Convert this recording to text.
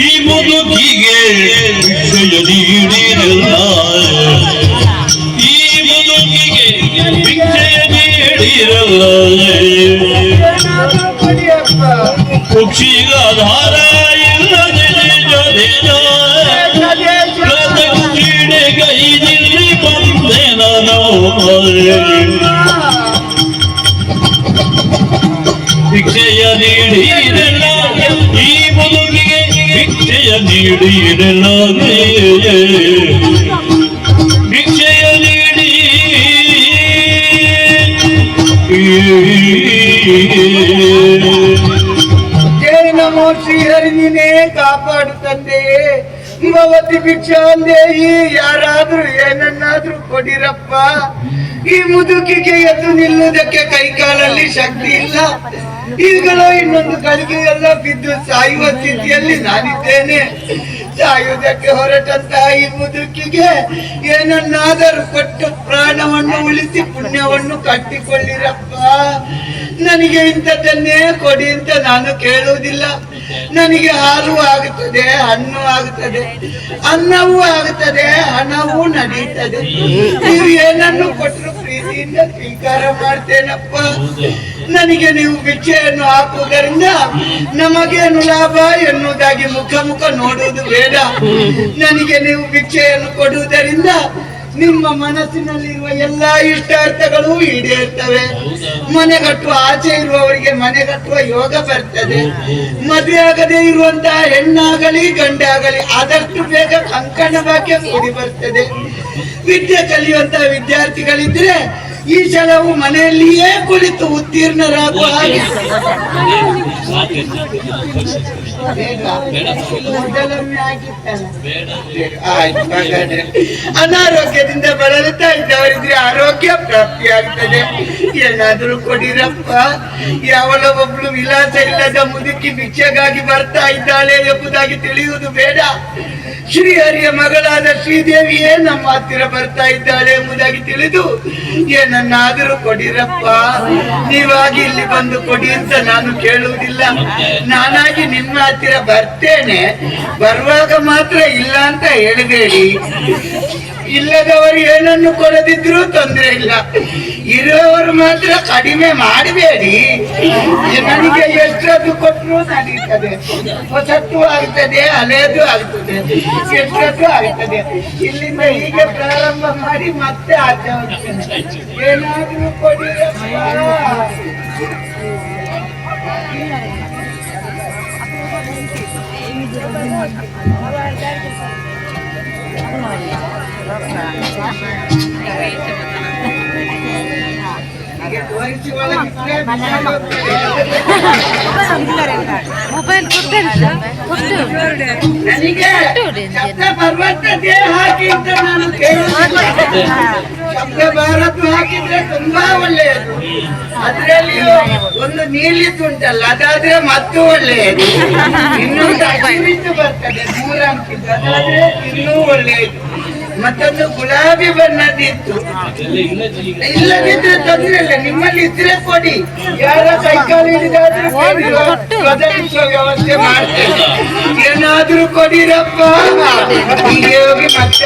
ಈ ಮುದುಕಿಗೆ ಭಿಕ್ಷೆಯ ನೀಡಿರಲ್ಲ, ಈ ಮುದುಕಿಗೆ ಭಿಕ್ಷೆಯ ನೀಡಿರಲ್ಲ. ಕುಕ್ಷಿಗಾಧಾರ ಇಲ್ಲದೆ ಕ್ರೀಡೆ ಕೈದಿಲ್ಲಿ ಬಂದೆ ನಾನು. ಭಿಕ್ಷೆಯ ನೀಡಿರಲ್ಲ, ಈ ಮುದುಕಿಗೆ ಭಿಕ್ಷೆಯ ನೀಡಿರಲ್ಲ, ಭಿಕ್ಷೆಯ ನೀಡಿ ಜೈ ನಮೋ ಶ್ರೀಹರಿ, ನೀನೇ ಕಾಪಾಡು ತಂದೆಯೇ. ಭವತಿ ಭಿಕ್ಷಾಂದೇಹಿ, ಯಾರಾದ್ರೂ ಏನನ್ನಾದ್ರೂ ಕೊಡಿರಪ್ಪ. ಈ ಮುದುಕಿಗೆ ಎದ್ದು ನಿಲ್ಲುವುದಕ್ಕೆ ಕೈಕಾಲಲ್ಲಿ ಶಕ್ತಿ ಇಲ್ಲ. ಈಗಲೂ ಇನ್ನೊಂದು ಗಳಿಗೆ ಎಲ್ಲ ಬಿದ್ದು ಸಾಯುವ ಸ್ಥಿತಿಯಲ್ಲಿ ನಾನಿದ್ದೇನೆ. ಸಾಯುವುದಕ್ಕೆ ಹೊರಟಂತಹ ಈ ಮುದುಕಿಗೆ ಏನನ್ನಾದರೂ ಕೊಟ್ಟು ಪ್ರಾಣವನ್ನು ಉಳಿಸಿ ಪುಣ್ಯವನ್ನು ಕಟ್ಟಿಕೊಳ್ಳಿರಪ್ಪ. ನನಗೆ ಇಂಥದ್ದನ್ನೇ ಕೊಡಿ ಅಂತ ನಾನು ಕೇಳುವುದಿಲ್ಲ. ನನಗೆ ಹಾಲು ಆಗುತ್ತದೆ, ಹಣ್ಣು ಆಗುತ್ತದೆ, ಅನ್ನವೂ ಆಗುತ್ತದೆ, ಹಣವೂ ನಡೀತದೆ. ನೀವು ಏನನ್ನು ಕೊಟ್ಟರು ಪ್ರೀತಿಯಿಂದ ಸ್ವೀಕಾರ ಮಾಡ್ತೇನಪ್ಪ. ನನಗೆ ನೀವು ಭಿಕ್ಷೆಯನ್ನು ಹಾಕುವುದರಿಂದ ನಮಗೇನು ಲಾಭ ಎನ್ನುವುದಾಗಿ ಮುಖ ಮುಖ ನೋಡುವುದು ಬೇಡ. ನನಗೆ ನೀವು ಭಿಕ್ಷೆಯನ್ನು ಕೊಡುವುದರಿಂದ ನಿಮ್ಮ ಮನಸ್ಸಿನಲ್ಲಿರುವ ಎಲ್ಲಾ ಇಷ್ಟಾರ್ಥಗಳು ಈಡೇರ್ತವೆ. ಮನೆ ಕಟ್ಟುವ ಆಸೆ ಇರುವವರಿಗೆ ಮನೆ ಕಟ್ಟುವ ಯೋಗ ಬರ್ತದೆ. ಮದುವೆ ಆಗದೆ ಇರುವಂತಹ ಹೆಣ್ಣಾಗಲಿ ಗಂಡಾಗಲಿ ಆದಷ್ಟು ಬೇಗ ಕಂಕಣ ಭಾಗ್ಯ ಕೂಡಿ ಬರ್ತದೆ. ವಿದ್ಯೆ ಕಲಿಯುವಂತಹ ವಿದ್ಯಾರ್ಥಿಗಳಿದ್ರೆ ಈ ಸಲವು ಮನೆಯಲ್ಲಿಯೇ ಕುಳಿತು ಉತ್ತೀರ್ಣರಾಗುವ ಹಾಗೆ ಅನಾರೋಗ್ಯದಿಂದ ಬಳಲುತ್ತಾ ಇದ್ದವರಿದ್ರೆ ಆರೋಗ್ಯ ಪ್ರಾಪ್ತಿಯಾಗ್ತದೆ. ಏನಾದ್ರೂ ಕೊಡಿರಪ್ಪ. ಯಾವಳ ಒಬ್ಳು ವಿಲಾಸ ಇಲ್ಲದ ಮುದುಕಿ ಭಿಕ್ಷೆಗಾಗಿ ಬರ್ತಾ ಇದ್ದಾಳೆ ಎಂಬುದಾಗಿ ತಿಳಿಯುವುದು ಬೇಡ. ಶ್ರೀಹರಿಯ ಮಗಳಾದ ಶ್ರೀದೇವಿಯೇ ನಮ್ಮ ಹತ್ತಿರ ಬರ್ತಾ ಇದ್ದಾಳೆ ಎಂಬುದಾಗಿ ತಿಳಿದು ಏನನ್ನಾದರೂ ಕೊಡಿರಪ್ಪ. ನೀವಾಗಿ ಇಲ್ಲಿ ಬಂದು ಕೊಡಿ ಅಂತ ನಾನು ಕೇಳುವುದಿಲ್ಲ. ನಾನಾಗಿ ನಿಮ್ಮ ಹತ್ತಿರ ಬರ್ತೇನೆ. ಬರುವಾಗ ಮಾತ್ರ ಇಲ್ಲ ಅಂತ ಹೇಳಬೇಡಿ. ಇಲ್ಲದವರು ಏನನ್ನು ಕೊಡದಿದ್ರೂ ತೊಂದರೆ ಇಲ್ಲ. ಇರುವವರು ಮಾತ್ರ ಕಡಿಮೆ ಮಾಡಬೇಡಿ. ನನಗೆ ಎಷ್ಟದ್ದು ಕೊಟ್ಟರು ನಡೀತದೆ. ಹೊಸತ್ತು ಆಗ್ತದೆ, ಹಳೆಯದು ಆಗ್ತದೆ, ಎಷ್ಟದ್ದು ಆಗ್ತದೆ. ಇಲ್ಲಿಂದ ಹೀಗೆ ಪ್ರಾರಂಭ ಮಾಡಿ ಮತ್ತೆ ಆಚೆ ಹೋಗ್ತೇನೆ. ಏನಾದ್ರೂ ಕೊಡಿರಪ್ಪ. ಮೊಬೈಲ್ ನನಗೆ ಶಬ್ದ ಬರುವಂತದ್ದೇ ಹಾಕಿ ಅಂತ ನಾನು ಕೇಳುವುದಿಲ್ಲ. ಶಬ್ದ ಭಾರತ ಹಾಕಿದ್ರೆ ತುಂಬಾ ಒಳ್ಳೆಯದು. ಅದ್ರಲ್ಲಿಯೂ ಒಂದು ನೀಲಿತ್ತು ಉಂಟಲ್ಲ, ಅದಾದ್ರೆ ಮತ್ತೂ ಒಳ್ಳೆಯದು. ಇನ್ನೊಂದು ಅಜಿವಿತ್ತು ಬರ್ತದೆ 3 ಅಂಕಿದ್ದು, ಅದಾದ್ರೆ ಇನ್ನೂ ಒಳ್ಳೆಯದು. ಮತ್ತೊಂದು ಗುಲಾಬಿ ಬಣ್ಣದಿತ್ತು. ಇಲ್ಲದಿದ್ರೆ ತೊಂದ್ರೆ ಇಲ್ಲ, ನಿಮ್ಮಲ್ಲಿ ಇದ್ರೆ ಕೊಡಿ. ಯಾರ ಕೈಕಾಲು ಹಿಡಿದಾದ್ರೂ ಬದಲಿಸುವ ವ್ಯವಸ್ಥೆ ಮಾಡ್ತೇನೆ. ಏನಾದ್ರೂ ಕೊಡಿರಪ್ಪ. ಹೀಗೆ ಹೋಗಿ ಮತ್ತೆ